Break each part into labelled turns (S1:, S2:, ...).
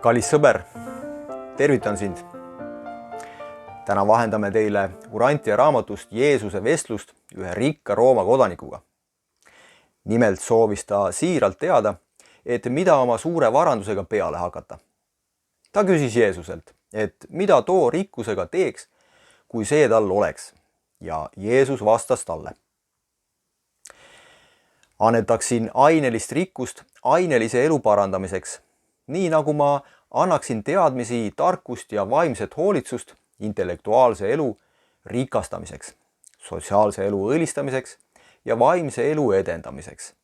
S1: Kallis sõber, tervitan sind. Täna vahendame teile Urantia raamatust Jeesuse vestlust ühe rikka Rooma kodanikuga. Nimelt soovis ta siiralt teada, et mida oma suure varandusega peale hakata. Ta küsis Jeesuselt, et mida too rikkusega teeks, kui see tal oleks. Ja Jeesus vastas talle. Annetaksin ainelist rikkust ainelise elu parandamiseks, nii nagu ma annaksin teadmisi, tarkust ja vaimset hoolitsust intellektuaalse elu rikastamiseks, sotsiaalse elu õilistamiseks ja vaimse elu edendamiseks.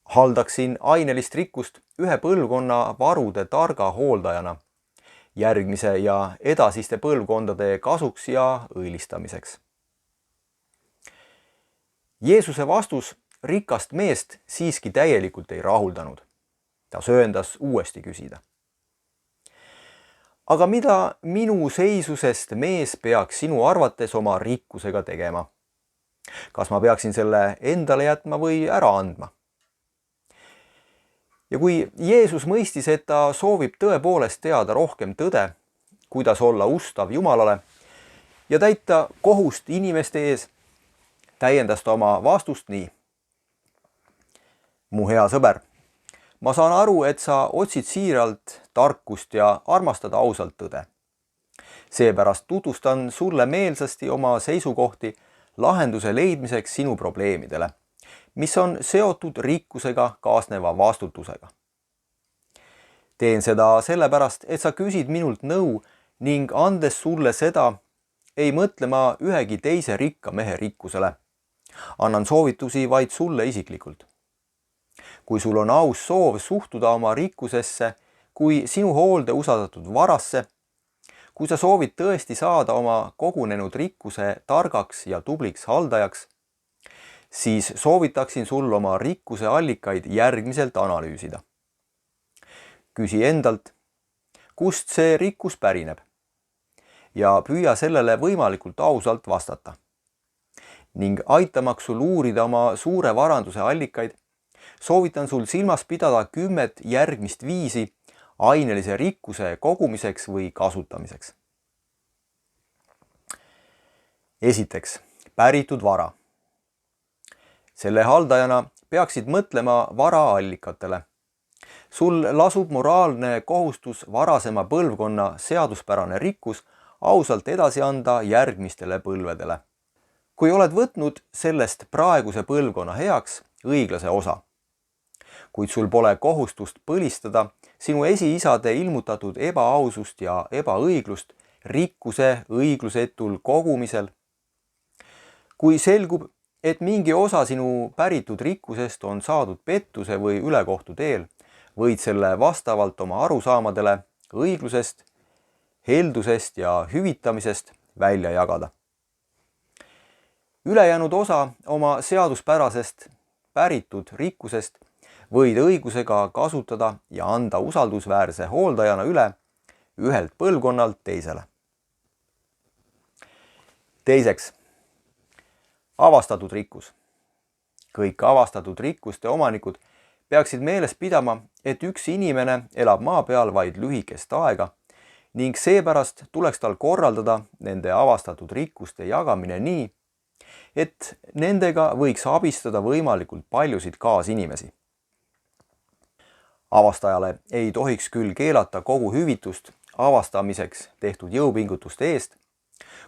S1: Haldaksin ainelist rikkust ühe põlvkonna varude targa hooldajana, järgmise ja edasiste põlvkondade kasuks ja õilistamiseks. Jeesuse vastus rikast meest siiski täielikult ei rahuldanud. Ta sööndas uuesti küsida. Aga mida minu seisusest mees peaks sinu arvates oma rikkusega tegema? Kas ma peaksin selle endale jätma või ära andma? Ja kui Jeesus mõistis, et ta soovib tõepoolest teada rohkem tõde, kuidas olla ustav Jumalale ja täita kohust inimeste ees, täiendas ta oma vastust nii. Mu hea sõber, ma saan aru, et sa otsid siiralt tarkust ja armastad ausalt tõde. Seepärast tutvustan sulle meelsasti oma seisukohti lahenduse leidmiseks sinu probleemidele, mis on seotud rikkusega kaasneva vastutusega. Teen seda sellepärast, et sa küsid minult nõu ning andes sulle seda, ei mõtle ma ühegi teise rikka mehe rikkusele. Annan soovitusi vaid sulle isiklikult. Kui sul on aus soov suhtuda oma rikkusesse kui sinu hoolde usaldatud varasse, kui sa soovid tõesti saada oma kogunenud rikkuse targaks ja tubliks haldajaks, siis soovitaksin sul oma rikkuse allikaid järgmiselt analüüsida. Küsi endalt, kust see rikkus pärineb ja püüa sellele võimalikult ausalt vastata. Ning aitamaks sul uurida oma suure varanduse allikaid, soovitan sul silmas pidada 10 järgmist viisi ainelise rikkuse kogumiseks või kasutamiseks. Esiteks, päritud vara. Selle haldajana peaksid mõtlema varaallikatele. Sul lasub moraalne kohustus varasema põlvkonna seaduspärane rikkus ausalt edasi anda järgmistele põlvedele. Kui oled võtnud sellest praeguse põlvkonna heaks õiglase osa, kuid sul pole kohustust põlistada sinu esiisade ilmutatud ebaausust ja ebaõiglust rikkuse õiglusetul kogumisel. Kui selgub, et mingi osa sinu päritud rikkusest on saadud pettuse või ülekohtu teel, võid selle vastavalt oma arusaamadele õiglusest, heldusest ja hüvitamisest välja jagada. Ülejäänud osa oma seaduspärasest päritud rikkusest võid õigusega kasutada ja anda usaldusväärse hooldajana üle ühelt põlvkonnalt teisele. Teiseks, avastatud rikkus. Kõik avastatud rikkuste omanikud peaksid meeles pidama, et üks inimene elab maa peal vaid lühikest aega ning seepärast tuleks tal korraldada nende avastatud rikkuste jagamine nii, et nendega võiks abistada võimalikult paljusid kaasinimesi. Avastajale ei tohiks küll keelata kogu hüvitust avastamiseks tehtud jõupingutuste eest,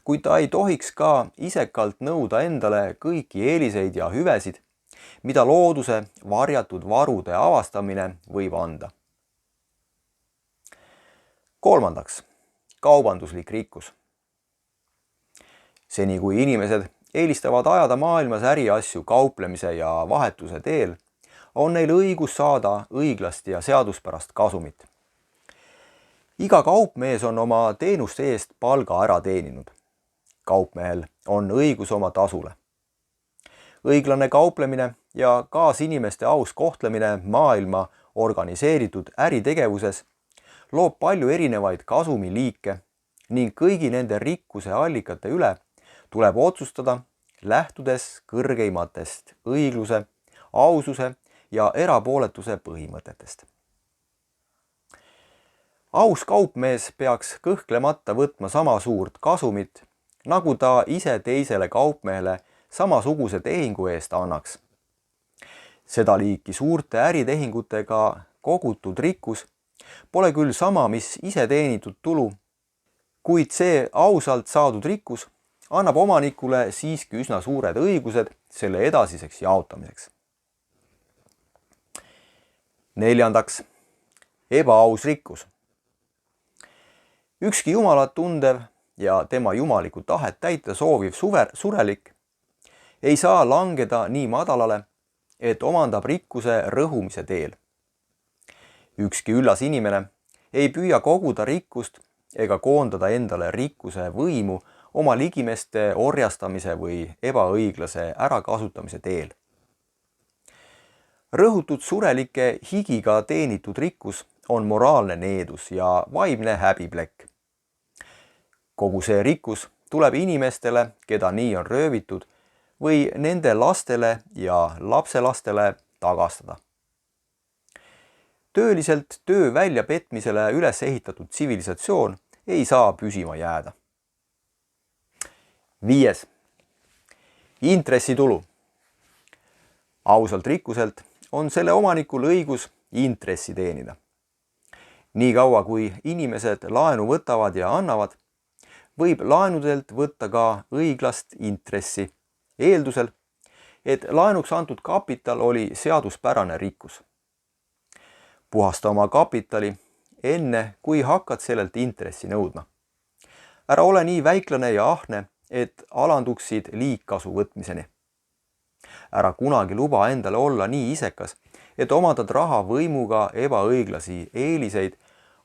S1: kuid ta ei tohiks ka isekalt nõuda endale kõiki eeliseid ja hüvesid, mida looduse varjatud varude avastamine võib anda. Kolmandaks, kaubanduslik rikkus. Seni kui inimesed eelistavad ajada maailmas äriasju kauplemise ja vahetuse teel, on neil õigus saada õiglast ja seaduspärast kasumit. Iga kaupmees on oma teenuste eest palga ära teeninud. Kaupmehel on õigus oma tasule. Õiglane kauplemine ja kaasinimeste aus kohtlemine maailma organiseeritud äritegevuses loob palju erinevaid kasumiliike ning kõigi nende rikkuse allikate üle tuleb otsustada, lähtudes kõrgeimatest õigluse, aususe ja erapooletuse põhimõtetest. aus kaupmees peaks kõhklemata võtma sama suurt kasumit, nagu ta ise teisele kaupmehele samasuguse tehingu eest annaks. Seda liiki suurte äritehingutega kogutud rikkus pole küll sama, mis ise teenitud tulu, kuid see ausalt saadud rikkus annab omanikule siiski üsna suured õigused selle edasiseks jaotamiseks. Neljandaks, ebaaus rikkus. Ükski Jumalat tundev ja tema jumalikku tahet täita sooviv surelik ei saa langeda nii madalale, et omandab rikkuse rõhumise teel. Ükski üllas inimene ei püüa koguda rikkust ega koondada endale rikkuse võimu oma ligimeste orjastamise või ebaõiglase ärakasutamise teel. Rõhutud surelike higiga teenitud rikkus on moraalne needus ja vaimne häbiplekk. Kogu see rikkus tuleb inimestele, keda nii on röövitud, või nende lastele ja lapselastele tagastada. Tööliselt töö väljapetmisele üles ehitatud tsivilisatsioon ei saa püsima jääda. 5. Intressitulu. Ausalt rikkuselt on selle omanikul õigus intressi teenida. Nii kaua, kui inimesed laenu võtavad ja annavad, võib laenudelt võtta ka õiglast intressi, eeldusel, et laenuks antud kapital oli seaduspärane rikkus. Puhasta oma kapitali enne, kui hakkad sellelt intressi nõudma. Ära ole nii väiklane ja ahne, et alanduksid liigkasu võtmiseni. Ära kunagi luba endale olla nii isekas, et omandad raha võimuga ebaõiglasi eeliseid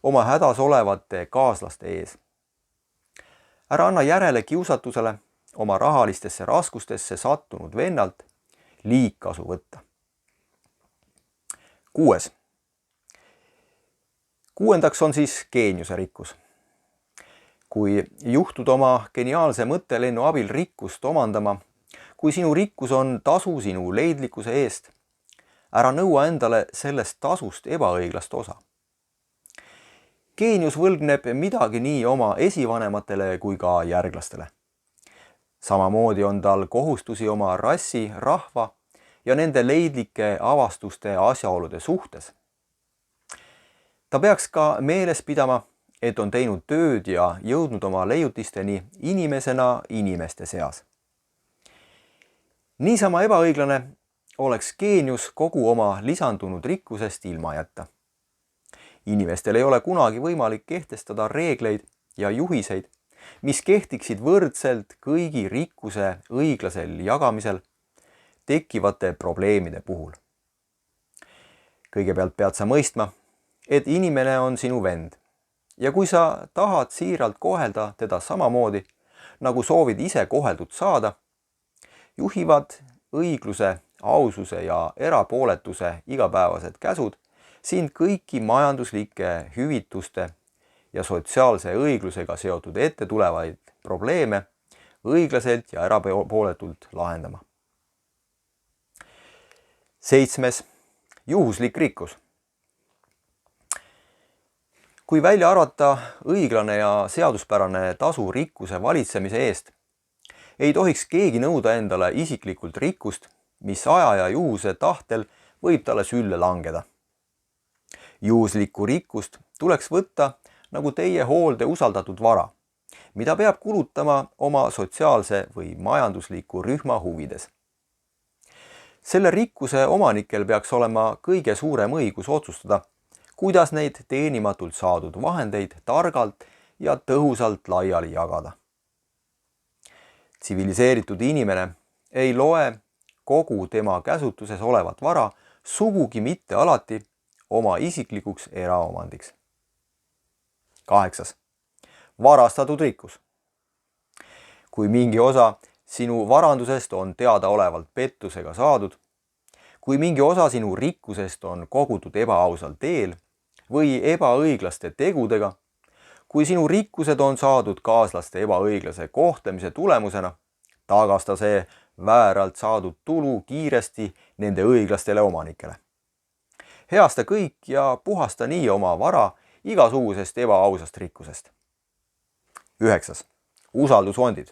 S1: oma hädas olevate kaaslaste ees. Ära anna järele kiusatusele oma rahalistesse raskustesse sattunud vennalt liigkasu võtta. 6. Kuuendaks on siis geeniuse rikkus. Kui juhtud oma geniaalse mõttelennu abil rikkust omandama, kui sinu rikkus on tasu sinu leidlikkuse eest, ära nõua endale sellest tasust ebaõiglast osa. Geenius võlgneb midagi nii oma esivanematele kui ka järglastele. Samamoodi on tal kohustusi oma rassi, rahva ja nende leidlike avastuste asjaolude suhtes. Ta peaks ka meeles pidama, et on teinud tööd ja jõudnud oma leiutisteni inimesena inimeste seas. Niisama ebaõiglane oleks geenius kogu oma lisandunud rikkusest ilma jätta. Inimestel ei ole kunagi võimalik kehtestada reegleid ja juhiseid, mis kehtiksid võrdselt kõigi rikkuse õiglasel jagamisel tekkivate probleemide puhul. Kõigepealt pead sa mõistma, et inimene on sinu vend ja kui sa tahad siiralt kohelda teda samamoodi, nagu soovid ise koheldud saada, juhivad õigluse, aususe ja erapooletuse igapäevased käsud sind kõiki majanduslike hüvituste ja sotsiaalse õiglusega seotud ette tulevaid probleeme õiglaselt ja erapooletult lahendama. 7. Juhuslik rikkus. Kui välja arvata õiglane ja seaduspärane tasu rikkuse valitsemise eest, ei tohiks keegi nõuda endale isiklikult rikkust, mis aja ja juhuse tahtel võib talle sülle langeda. Juhuslikku rikkust tuleks võtta nagu teie hoolde usaldatud vara, mida peab kulutama oma sotsiaalse või majandusliku rühma huvides. Selle rikkuse omanikel peaks olema kõige suurem õigus otsustada, kuidas neid teenimatult saadud vahendeid targalt ja tõhusalt laiali jagada. Tsiviliseeritud inimene ei loe kogu tema käsutuses olevat vara sugugi mitte alati oma isiklikuks eraomandiks. 8. Varastatud rikkus. Kui mingi osa sinu varandusest on teadaolevalt pettusega saadud, kui mingi osa sinu rikkusest on kogutud ebaausal teel või ebaõiglaste tegudega, kui sinu rikkused on saadud kaaslaste ebaõiglase kohtlemise tulemusena, tagasta see vääralt saadud tulu kiiresti nende õiglastele omanikele. Heasta kõik ja puhasta nii oma vara igasugusest ebaausast rikkusest. 9. Usaldusfondid.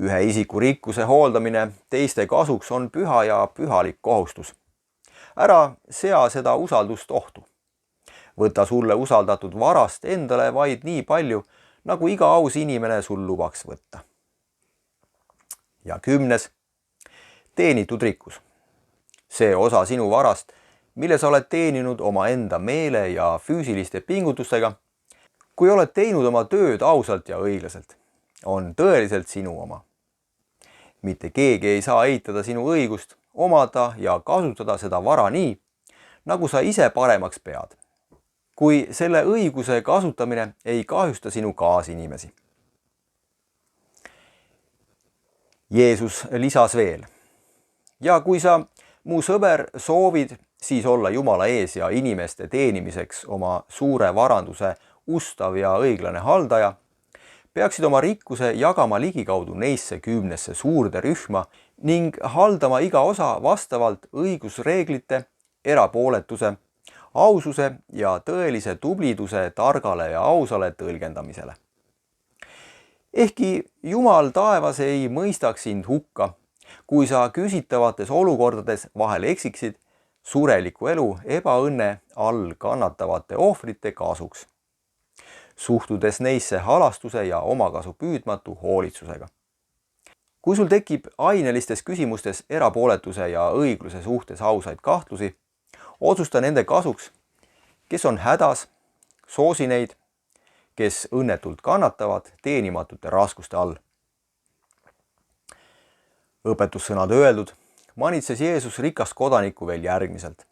S1: Ühe isiku rikkuse hooldamine teiste kasuks on püha ja pühalik kohustus. Ära sea seda usaldust ohtu. Võta sulle usaldatud varast endale vaid nii palju, nagu iga aus inimene sul lubaks võtta. Ja 10. Teenitud rikkus. See osa sinu varast, mille sa oled teeninud oma enda meele ja füüsiliste pingutustega, kui oled teinud oma tööd ausalt ja õiglaselt, on tõeliselt sinu oma. Mitte keegi ei saa eitada sinu õigust omada ja kasutada seda vara nii, nagu sa ise paremaks pead, kui selle õiguse kasutamine ei kahjusta sinu kaasinimesi. Jeesus lisas veel. Ja kui sa, mu sõber, soovid siis olla Jumala ees ja inimeste teenimiseks oma suure varanduse ustav ja õiglane haldaja, peaksid oma rikkuse jagama ligikaudu neisse 10 suurde rühma ning haldama iga osa vastavalt õigusreeglite, erapooletuse, aususe ja tõelise tubliduse targale ja ausale tõlgendamisele. Ehkki Jumal taevas ei mõistaks sind hukka, kui sa küsitavates olukordades vahel eksiksid sureliku elu ebaõnne all kannatavate ohvrite kasuks, suhtudes neisse halastuse ja omakasu püüdmatu hoolitsusega. Kui sul tekib ainelistes küsimustes erapooletuse ja õigluse suhtes ausaid kahtlusi, otsusta nende kasuks, kes on hädas, soosi neid, kes õnnetult kannatavad teenimatute raskuste all. Õpetussõnade öeldud, manitses Jeesus rikast kodanikku veel järgmiselt.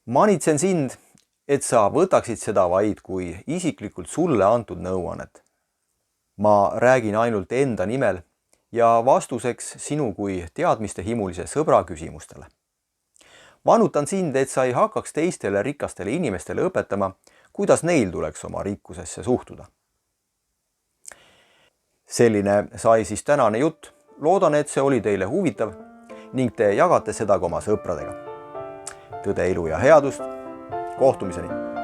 S1: Manitsen sind, et sa võtaksid seda vaid kui isiklikult sulle antud nõuannet. Ma räägin ainult enda nimel ja vastuseks sinu kui teadmiste himulise sõbra küsimustele. Vanutan sind, et sa ei hakkaks teistele rikastele inimestele õpetama, kuidas neil tuleks oma rikkusesse suhtuda. Selline sai siis tänane jutt. Loodan, et see oli teile huvitav ning te jagate seda ka oma sõpradega. Tõde, ilu ja headust. Kohtumiseni!